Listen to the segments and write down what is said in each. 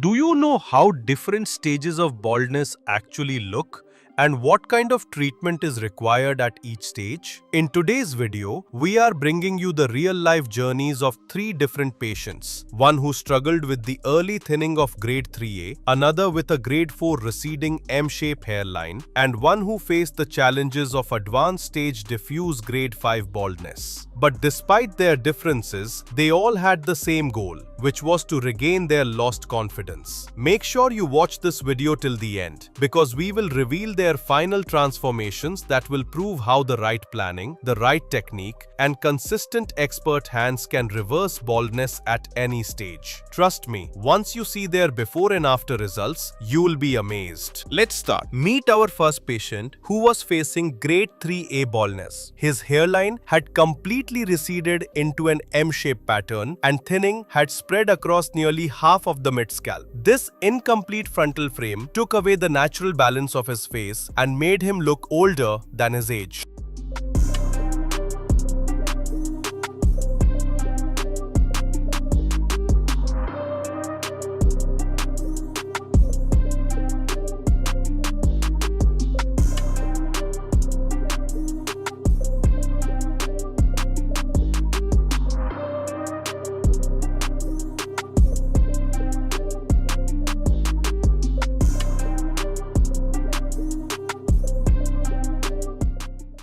Do you know how different stages of baldness actually look? And what kind of treatment is required at each stage? In today's video, we are bringing you the real-life journeys of 3 different patients. One who struggled with the early thinning of grade 3A, another with a grade 4 receding M-shaped hairline, and one who faced the challenges of advanced stage diffuse grade 5 baldness. But despite their differences, they all had the same goal, which was to regain their lost confidence. Make sure you watch this video till the end, because we will reveal their final transformations that will prove how the right planning, the right technique, and consistent expert hands can reverse baldness at any stage. Trust me, once you see their before and after results, you will be amazed. Let's start. Meet our first patient who was facing grade 3A baldness. His hairline had completely receded into an M-shaped pattern and thinning had spread across nearly half of the mid-scalp. This incomplete frontal frame took away the natural balance of his face and made him look older than his age.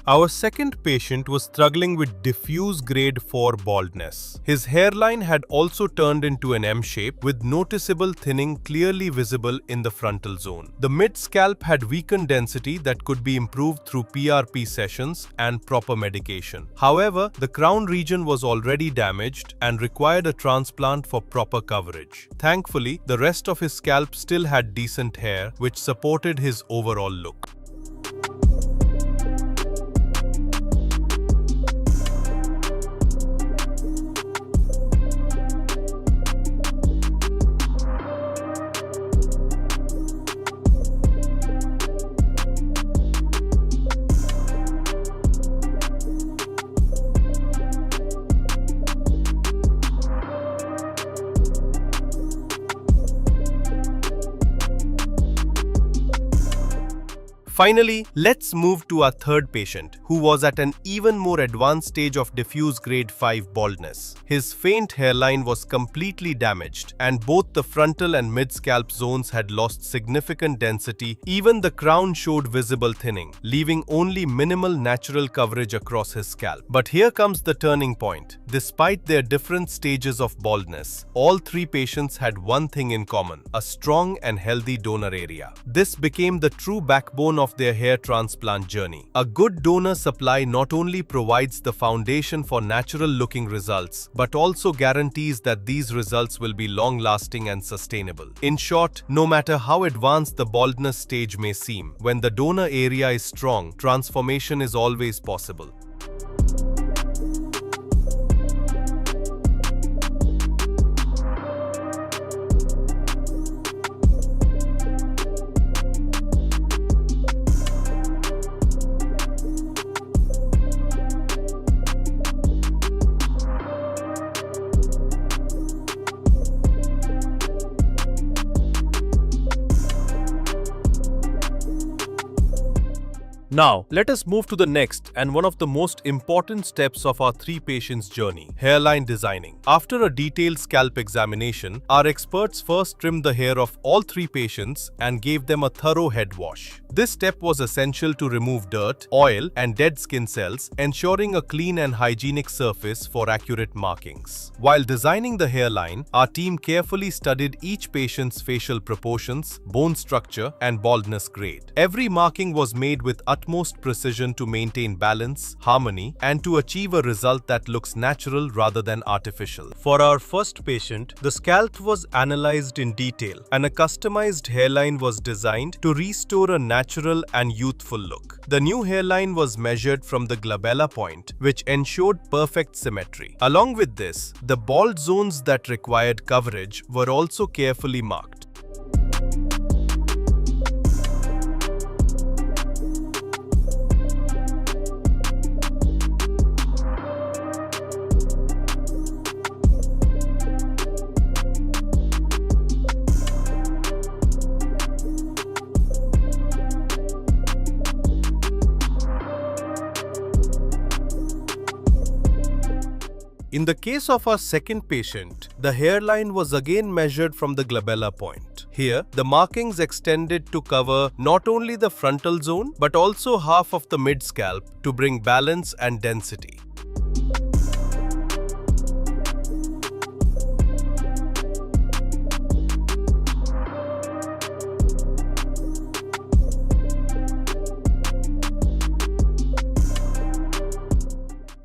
Our second patient was struggling with diffuse grade 4 baldness. His hairline had also turned into an M shape with noticeable thinning clearly visible in the frontal zone. The mid-scalp had weakened density that could be improved through PRP sessions and proper medication. However, the crown region was already damaged and required a transplant for proper coverage. Thankfully, the rest of his scalp still had decent hair, which supported his overall look. Finally, let's move to our third patient, who was at an even more advanced stage of diffuse grade 5 baldness. His faint hairline was completely damaged, and both the frontal and mid-scalp zones had lost significant density. Even the crown showed visible thinning, leaving only minimal natural coverage across his scalp. But here comes the turning point. Despite their different stages of baldness, all 3 patients had one thing in common: a strong and healthy donor area. This became the true backbone of their hair transplant journey. A good donor supply not only provides the foundation for natural-looking results, but also guarantees that these results will be long-lasting and sustainable. In short, no matter how advanced the baldness stage may seem, when the donor area is strong, transformation is always possible. Now, let us move to the next and one of the most important steps of our 3 patients' journey: hairline designing. After a detailed scalp examination, our experts first trimmed the hair of all 3 patients and gave them a thorough head wash. This step was essential to remove dirt, oil, and dead skin cells, ensuring a clean and hygienic surface for accurate markings. While designing the hairline, our team carefully studied each patient's facial proportions, bone structure, and baldness grade. Every marking was made with utmost precision to maintain balance, harmony, and to achieve a result that looks natural rather than artificial. For our first patient, the scalp was analyzed in detail, and a customized hairline was designed to restore a natural and youthful look. The new hairline was measured from the glabella point, which ensured perfect symmetry. Along with this, the bald zones that required coverage were also carefully marked. In the case of our second patient, the hairline was again measured from the glabella point. Here, the markings extended to cover not only the frontal zone but also half of the mid-scalp to bring balance and density.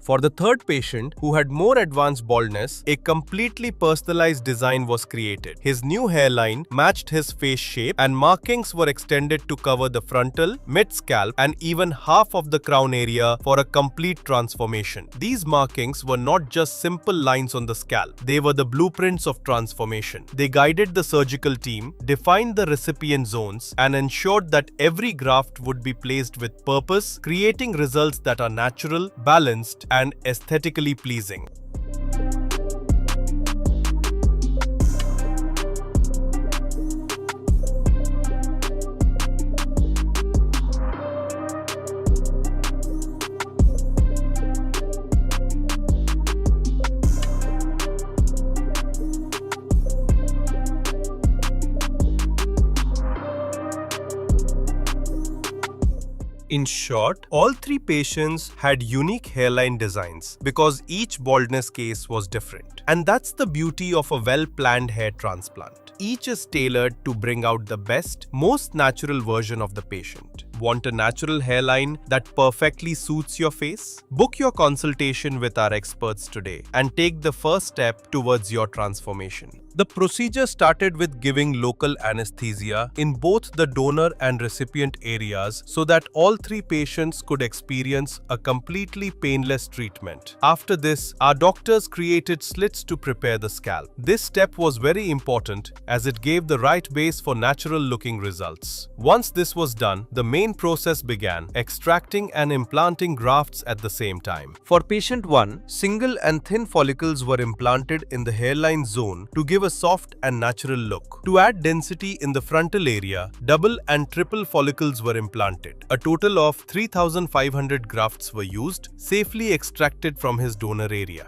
For the third patient, who had more advanced baldness, a completely personalized design was created. His new hairline matched his face shape and markings were extended to cover the frontal, mid-scalp and even half of the crown area for a complete transformation. These markings were not just simple lines on the scalp, they were the blueprints of transformation. They guided the surgical team, defined the recipient zones and ensured that every graft would be placed with purpose, creating results that are natural, balanced and aesthetically pleasing. In short, all three patients had unique hairline designs because each baldness case was different. And that's the beauty of a well-planned hair transplant. Each is tailored to bring out the best, most natural version of the patient. Want a natural hairline that perfectly suits your face? Book your consultation with our experts today and take the first step towards your transformation. The procedure started with giving local anesthesia in both the donor and recipient areas so that all three patients could experience a completely painless treatment. After this, our doctors created slits to prepare the scalp. This step was very important as it gave the right base for natural-looking results. Once this was done, the main process began, extracting and implanting grafts at the same time. For patient 1, single and thin follicles were implanted in the hairline zone to give a soft and natural look. To add density in the frontal area, double and triple follicles were implanted. A total of 3,500 grafts were used, safely extracted from his donor area.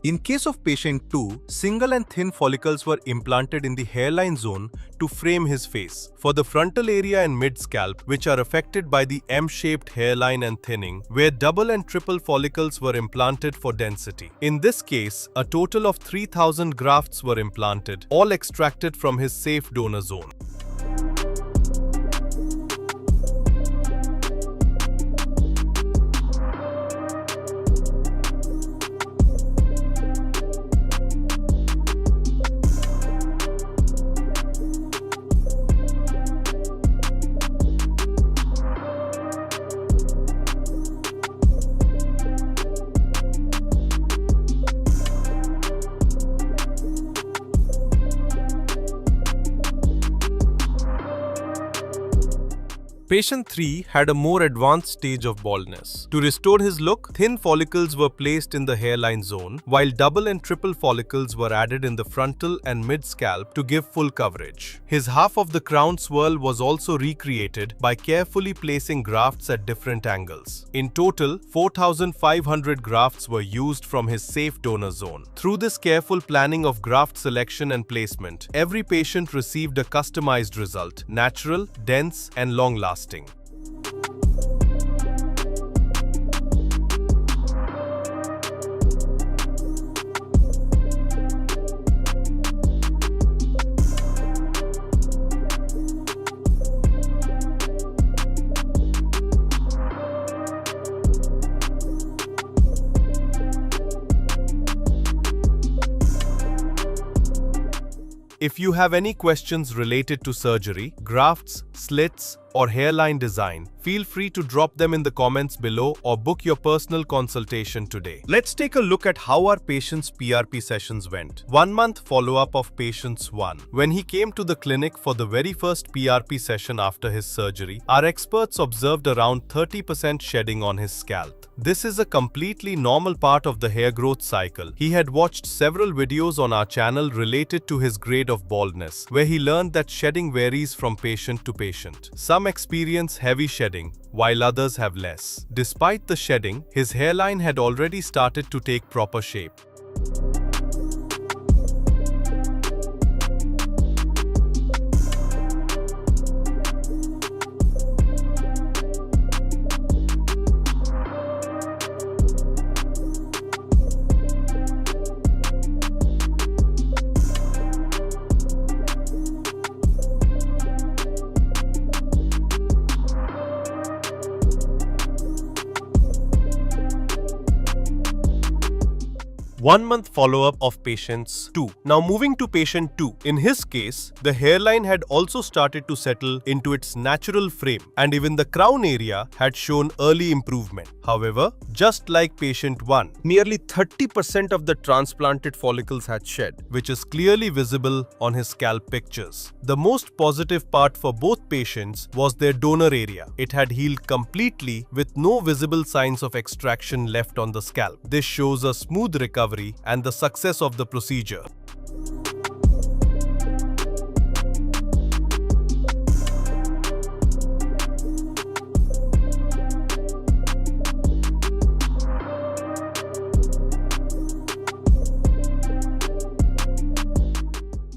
In case of patient 2, single and thin follicles were implanted in the hairline zone to frame his face. For the frontal area and mid-scalp, which are affected by the M-shaped hairline and thinning, where double and triple follicles were implanted for density. In this case, a total of 3,000 grafts were implanted, all extracted from his safe donor zone. Patient 3 had a more advanced stage of baldness. To restore his look, thin follicles were placed in the hairline zone, while double and triple follicles were added in the frontal and mid-scalp to give full coverage. His half of the crown swirl was also recreated by carefully placing grafts at different angles. In total, 4,500 grafts were used from his safe donor zone. Through this careful planning of graft selection and placement, every patient received a customized result, natural, dense, and long-lasting. If you have any questions related to surgery, grafts, slits, or hairline design, feel free to drop them in the comments below or book your personal consultation today. Let's take a look at how our patient's PRP sessions went. 1 month follow-up of patient 1. When he came to the clinic for the very first PRP session after his surgery, our experts observed around 30% shedding on his scalp. This is a completely normal part of the hair growth cycle. He had watched several videos on our channel related to his grade of baldness, where he learned that shedding varies from patient to patient. Some experience heavy shedding, while others have less. Despite the shedding, his hairline had already started to take proper shape. One-month follow-up of patient 2. Now moving to patient 2. In his case, the hairline had also started to settle into its natural frame, and even the crown area had shown early improvement. However, just like patient 1, nearly 30% of the transplanted follicles had shed, which is clearly visible on his scalp pictures. The most positive part for both patients was their donor area. It had healed completely with no visible signs of extraction left on the scalp. This shows a smooth recovery and the success of the procedure.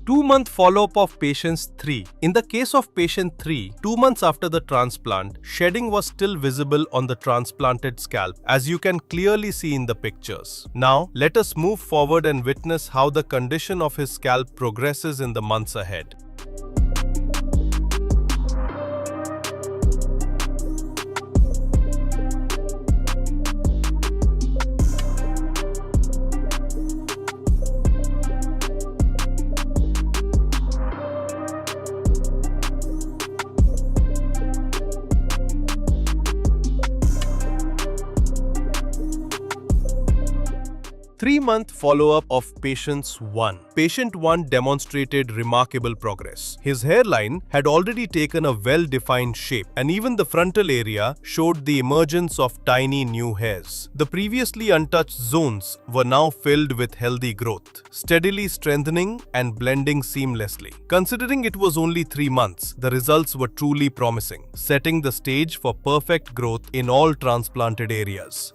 Two-month follow-up of patient 3. In the case of patient 3, 2 months after the transplant, shedding was still visible on the transplanted scalp, as you can clearly see in the pictures. Now, let us move forward and witness how the condition of his scalp progresses in the months ahead. Three-month follow-up of patient 1. Patient 1 demonstrated remarkable progress. His hairline had already taken a well-defined shape, and even the frontal area showed the emergence of tiny new hairs. The previously untouched zones were now filled with healthy growth, steadily strengthening and blending seamlessly. Considering it was only 3 months, the results were truly promising, setting the stage for perfect growth in all transplanted areas.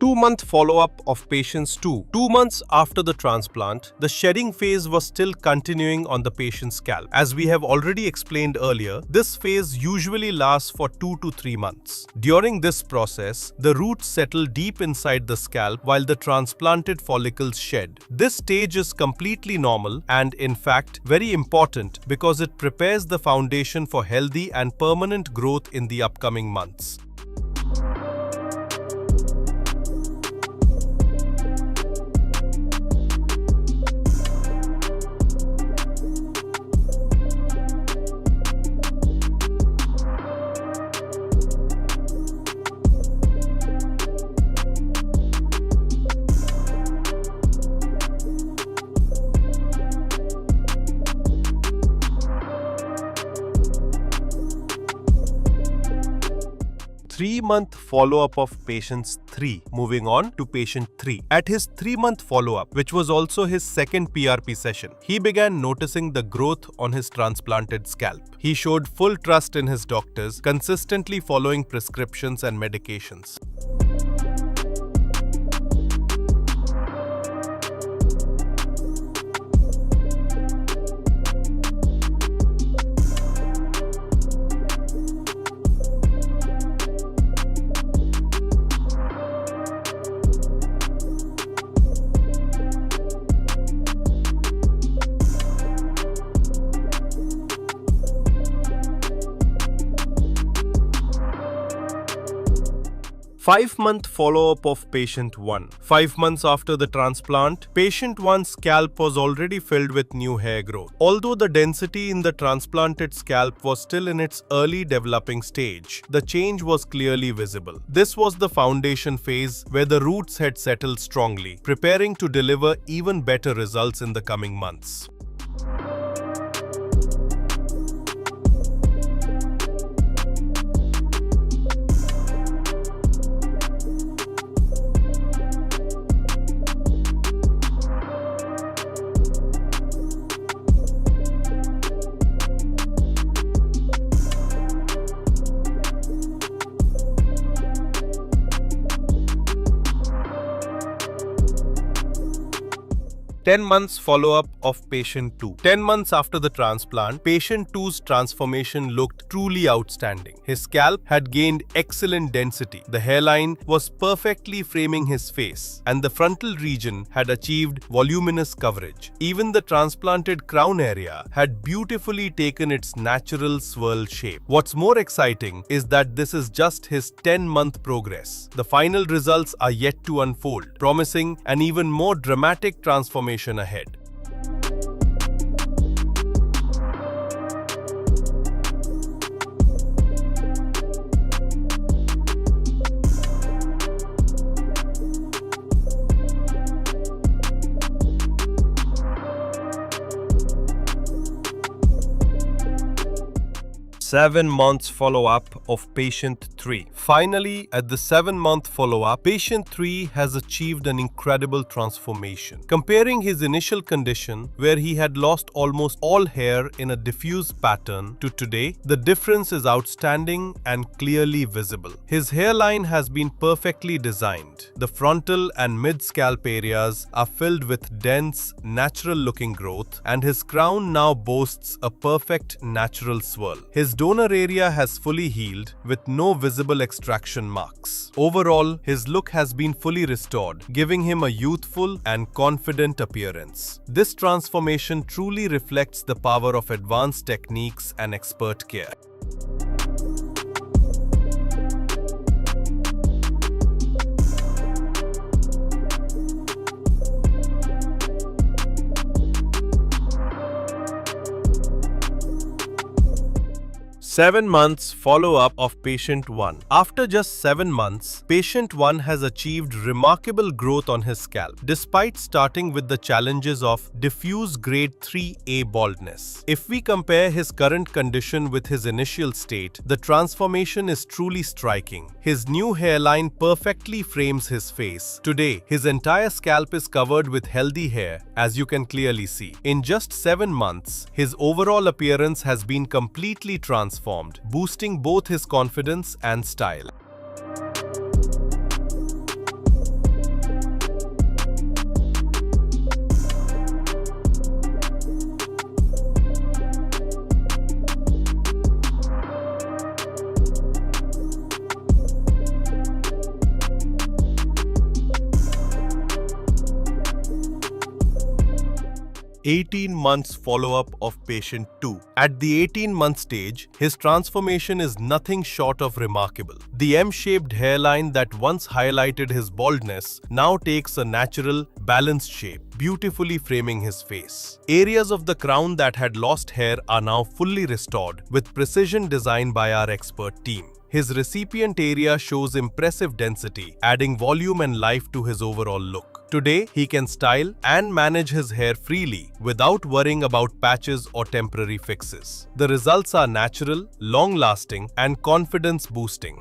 Two-month follow-up of patient 2. 2 months after the transplant, the shedding phase was still continuing on the patient's scalp. As we have already explained earlier, this phase usually lasts for 2 to 3 months. During this process, the roots settle deep inside the scalp while the transplanted follicles shed. This stage is completely normal and, in fact, very important because it prepares the foundation for healthy and permanent growth in the upcoming months. Three-month follow-up of patient 3. Moving on to patient 3. At his 3-month follow-up, which was also his second PRP session, he began noticing the growth on his transplanted scalp. He showed full trust in his doctors, consistently following prescriptions and medications. 5-month follow-up of patient 1. 5 months after the transplant, patient 1's scalp was already filled with new hair growth. Although the density in the transplanted scalp was still in its early developing stage, the change was clearly visible. This was the foundation phase where the roots had settled strongly, preparing to deliver even better results in the coming months. Ten months follow-up of patient 2. 10 months after the transplant, patient 2's transformation looked truly outstanding. His scalp had gained excellent density. The hairline was perfectly framing his face, and the frontal region had achieved voluminous coverage. Even the transplanted crown area had beautifully taken its natural swirl shape. What's more exciting is that this is just his 10-month progress. The final results are yet to unfold, promising an even more dramatic transformation ahead. Seven months follow-up of patient 3. Finally, at the 7-month follow-up, patient 3 has achieved an incredible transformation. Comparing his initial condition, where he had lost almost all hair in a diffuse pattern, to today, the difference is outstanding and clearly visible. His hairline has been perfectly designed. The frontal and mid-scalp areas are filled with dense, natural-looking growth, and his crown now boasts a perfect natural swirl. His donor area has fully healed with no visible extraction marks. Overall, his look has been fully restored, giving him a youthful and confident appearance. This transformation truly reflects the power of advanced techniques and expert care. Seven months follow-up of patient 1. After just 7 months, patient 1 has achieved remarkable growth on his scalp, despite starting with the challenges of diffuse grade 3A baldness. If we compare his current condition with his initial state, the transformation is truly striking. His new hairline perfectly frames his face. Today, his entire scalp is covered with healthy hair, as you can clearly see. In just 7 months, his overall appearance has been completely transformed, boosting both his confidence and style. "18 months follow-up of patient 2. At the 18-month stage, his transformation is nothing short of remarkable. The M-shaped hairline that once highlighted his baldness now takes a natural, balanced shape, beautifully framing his face. Areas of the crown that had lost hair are now fully restored, with precision designed by our expert team. His recipient area shows impressive density, adding volume and life to his overall look. Today, he can style and manage his hair freely without worrying about patches or temporary fixes. The results are natural, long-lasting, and confidence-boosting.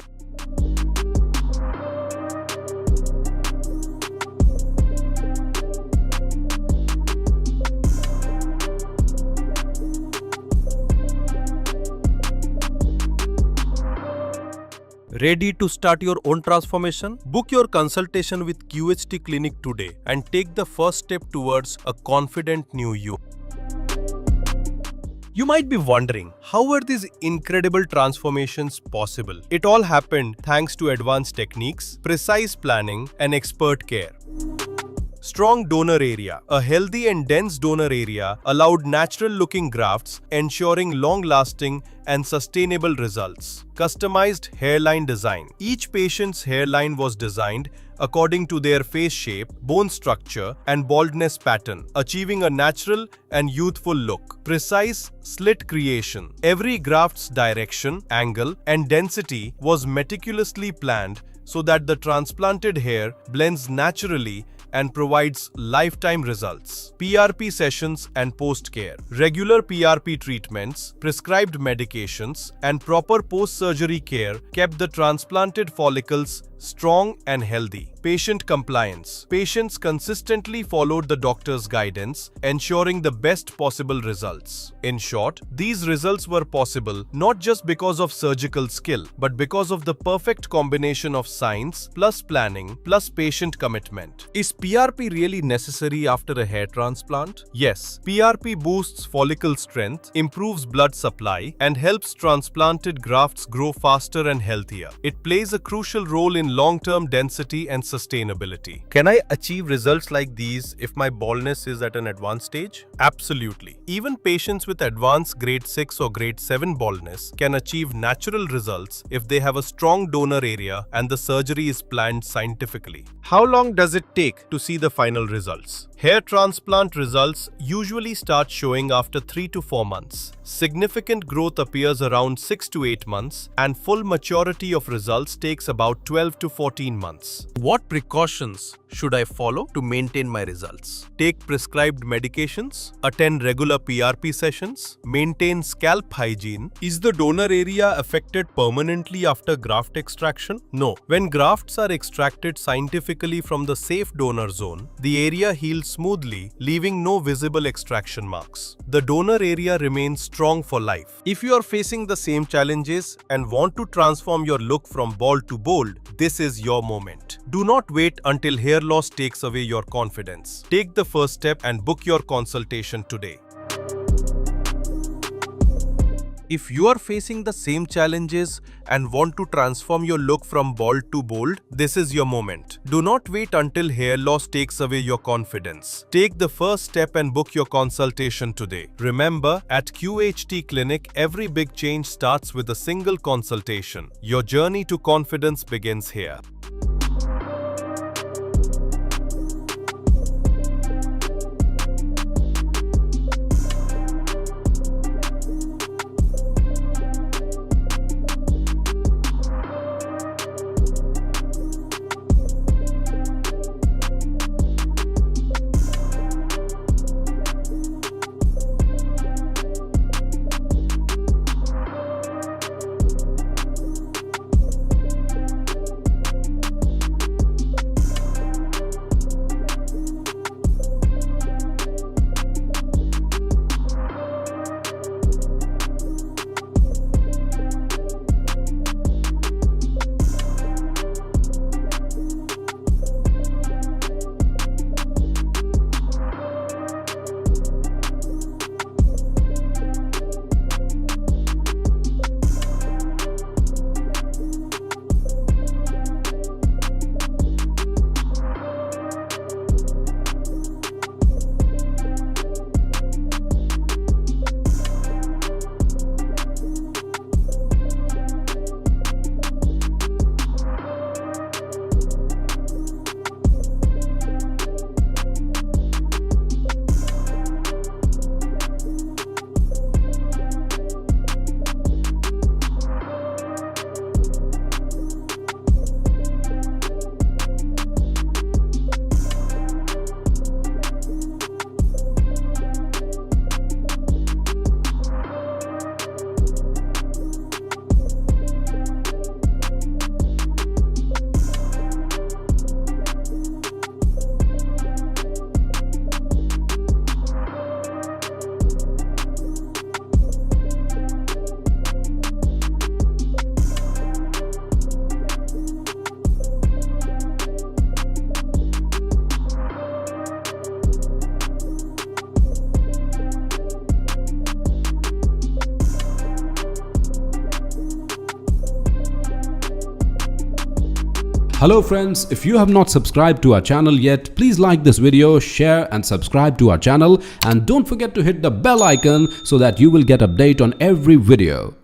Ready to start your own transformation? Book your consultation with QHT Clinic today and take the first step towards a confident new you. You might be wondering, how were these incredible transformations possible? It all happened thanks to advanced techniques, precise planning, and expert care. Strong donor area. A healthy and dense donor area allowed natural-looking grafts, ensuring long-lasting and sustainable results. Customized hairline design. Each patient's hairline was designed according to their face shape, bone structure, and baldness pattern, achieving a natural and youthful look. Precise slit creation. Every graft's direction, angle, and density was meticulously planned so that the transplanted hair blends naturally and provides lifetime results. PRP sessions and post-care. Regular PRP treatments, prescribed medications, and proper post-surgery care kept the transplanted follicles strong and healthy. Patient compliance. Patients consistently followed the doctor's guidance, ensuring the best possible results. In short, these results were possible not just because of surgical skill, but because of the perfect combination of science plus planning plus patient commitment. Is PRP really necessary after a hair transplant? Yes. PRP boosts follicle strength, improves blood supply, and helps transplanted grafts grow faster and healthier. It plays a crucial role in long-term density and sustainability. Can I achieve results like these if my baldness is at an advanced stage? Absolutely. Even patients with advanced grade 6 or grade 7 baldness can achieve natural results if they have a strong donor area and the surgery is planned scientifically. How long does it take to see the final results? Hair transplant results usually start showing after 3 to 4 months. Significant growth appears around 6 to 8 months, and full maturity of results takes about 12 to 14 months. What precautions should I follow to maintain my results? Take prescribed medications, attend regular PRP sessions, maintain scalp hygiene. Is the donor area affected permanently after graft extraction? No. When grafts are extracted scientifically from the safe donor zone, the area heals smoothly, leaving no visible extraction marks. The donor area remains strong for life. If you are facing the same challenges and want to transform your look from bald to bold, this is your moment. Do not wait until hair loss takes away your confidence. Take the first step and book your consultation today. If you are facing the same challenges and want to transform your look from bald to bold, this is your moment. Do not wait until hair loss takes away your confidence. Take the first step and book your consultation today. Remember, at QHT Clinic, every big change starts with a single consultation. Your journey to confidence begins here. Hello friends, if you have not subscribed to our channel yet, please like this video, share and subscribe to our channel, and don't forget to hit the bell icon so that you will get update on every video.